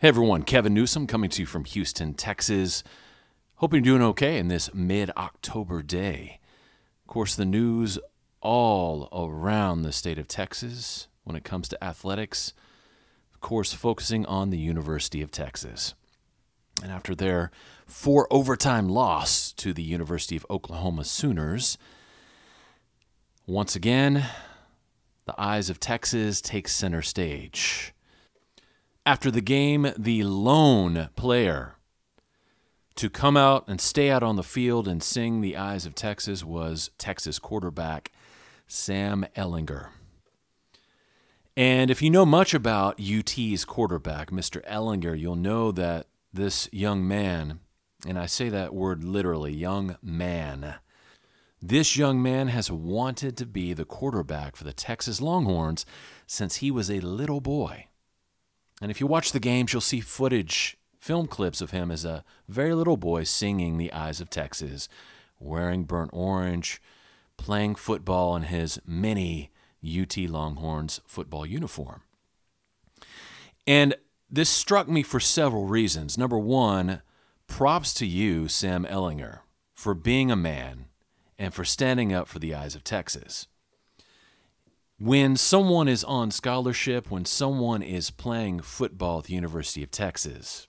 Hey everyone, Kevin Newsom coming to you from Houston, Texas. Hope you're doing okay in this mid-October day. Of course, the news all around the state of Texas when it comes to athletics, of course, focusing on the University of Texas. And after their 4 overtime loss to the University of Oklahoma Sooners, once again, the eyes of Texas take center stage. After the game, the lone player to come out and stay out on the field and sing the eyes of Texas was Texas quarterback Sam Ehlinger. And if you know much about UT's quarterback, Mr. Ehlinger, you'll know that this young man, and I say that word literally, young man, this young man has wanted to be the quarterback for the Texas Longhorns since he was a little boy. And if you watch the games, you'll see footage, film clips of him as a very little boy singing the eyes of Texas, wearing burnt orange, playing football in his mini UT Longhorns football uniform. And this struck me for several reasons. Number one, props to you, Sam Ehlinger, for being a man and for standing up for the eyes of Texas. When someone is on scholarship, when someone is playing football at the University of Texas,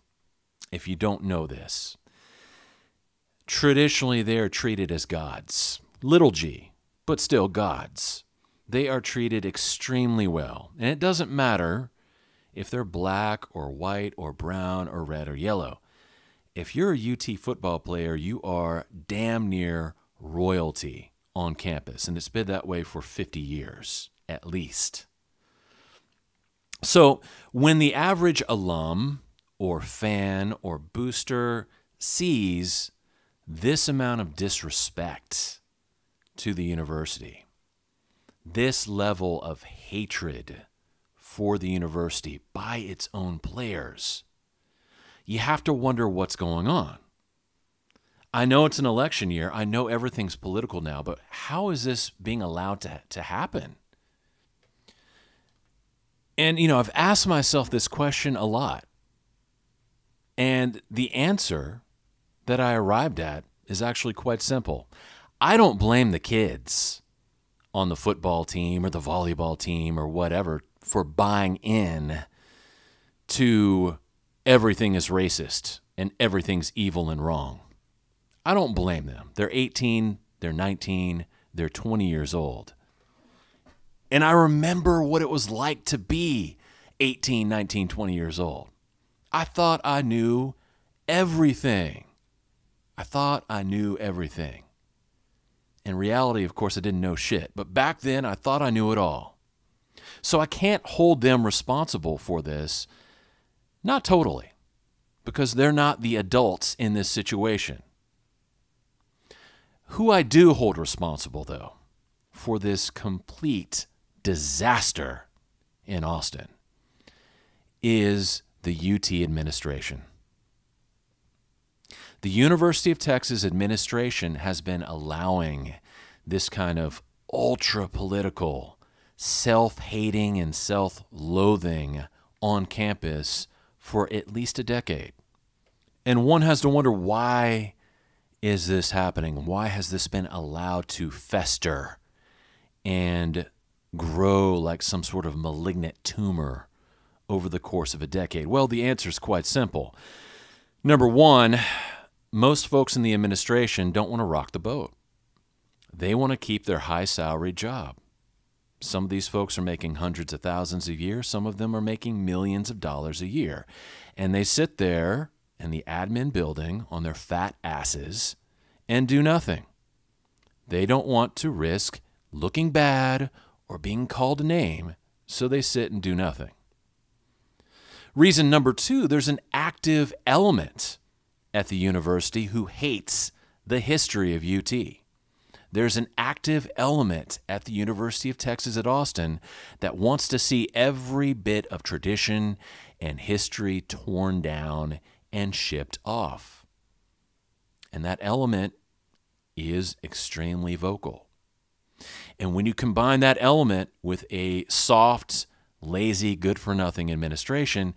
if you don't know this, traditionally they are treated as gods. Little g, but still gods. They are treated extremely well. And it doesn't matter if they're black or white or brown or red or yellow. If you're a UT football player, you are damn near royalty on campus. And it's been that way for 50 years. At least. So when the average alum or fan or booster sees this amount of disrespect to the university, this level of hatred for the university by its own players, you have to wonder what's going on. I know it's an election year. I know everything's political now, but how is this being allowed to happen? And, I've asked myself this question a lot. And the answer that I arrived at is actually quite simple. I don't blame the kids on the football team or the volleyball team or whatever for buying in to everything is racist and everything's evil and wrong. I don't blame them. They're 18, they're 19, they're 20 years old. And I remember what it was like to be 18, 19, 20 years old. I thought I knew everything. In reality, of course, I didn't know shit. But back then, I thought I knew it all. So I can't hold them responsible for this. Not totally. Because they're not the adults in this situation. Who I do hold responsible, though, for this complete disaster in Austin is the UT administration. The University of Texas administration has been allowing this kind of ultra-political, self-hating and self-loathing on campus for at least a decade. And one has to wonder, why is this happening? Why has this been allowed to fester and grow like some sort of malignant tumor over the course of a decade? Well, the answer is quite simple. Number one, most folks in the administration don't want to rock the boat. They want to keep their high salary job. Some of these folks are making hundreds of thousands a year. Some of them are making millions of dollars a year. And they sit there in the admin building on their fat asses and do nothing. They don't want to risk looking bad or being called a name, so they sit and do nothing. Reason number two, there's an active element at the university who hates the history of UT. There's an active element at the University of Texas at Austin that wants to see every bit of tradition and history torn down and shipped off. And that element is extremely vocal. And when you combine that element with a soft, lazy, good-for-nothing administration,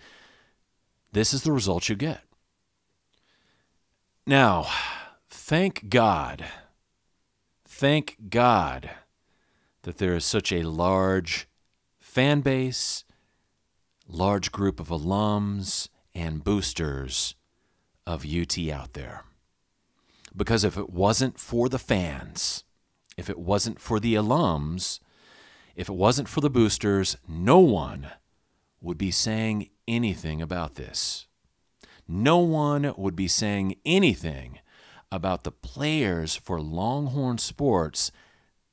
this is the result you get. Now, thank God that there is such a large fan base, large group of alums and boosters of UT out there. Because if it wasn't for the fans, if it wasn't for the alums, if it wasn't for the boosters, no one would be saying anything about this. No one would be saying anything about the players for Longhorn sports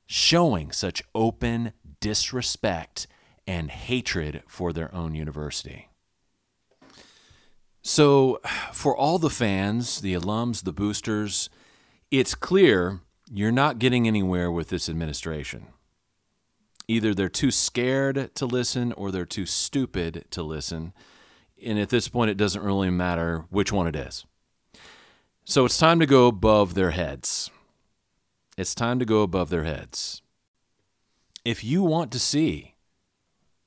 showing such open disrespect and hatred for their own university. So for all the fans, the alums, the boosters, it's clear you're not getting anywhere with this administration. Either they're too scared to listen or they're too stupid to listen. And at this point, it doesn't really matter which one it is. So it's time to go above their heads. It's time to go above their heads. If you want to see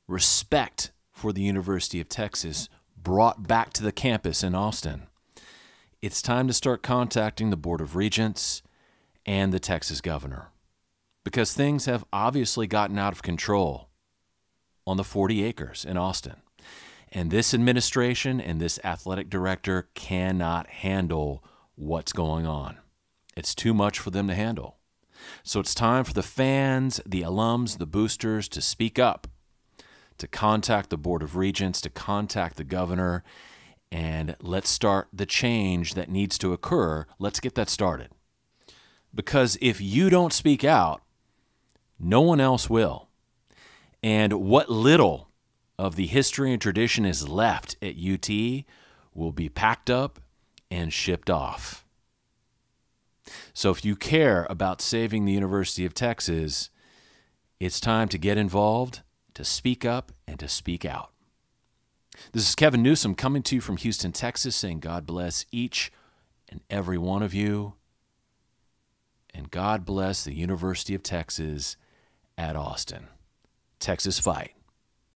respect for the University of Texas brought back to the campus in Austin, it's time to start contacting the Board of Regents and the Texas governor, because things have obviously gotten out of control on the 40 acres in Austin. And this administration and this athletic director cannot handle what's going on. It's too much for them to handle. So it's time for the fans, the alums, the boosters to speak up, to contact the Board of Regents, to contact the governor, and let's start the change that needs to occur. Let's get that started. Because if you don't speak out, no one else will. And what little of the history and tradition is left at UT will be packed up and shipped off. So if you care about saving the University of Texas, it's time to get involved, to speak up, and to speak out. This is Kevin Newsom coming to you from Houston, Texas, saying God bless each and every one of you, and God bless the University of Texas at Austin. Texas fight.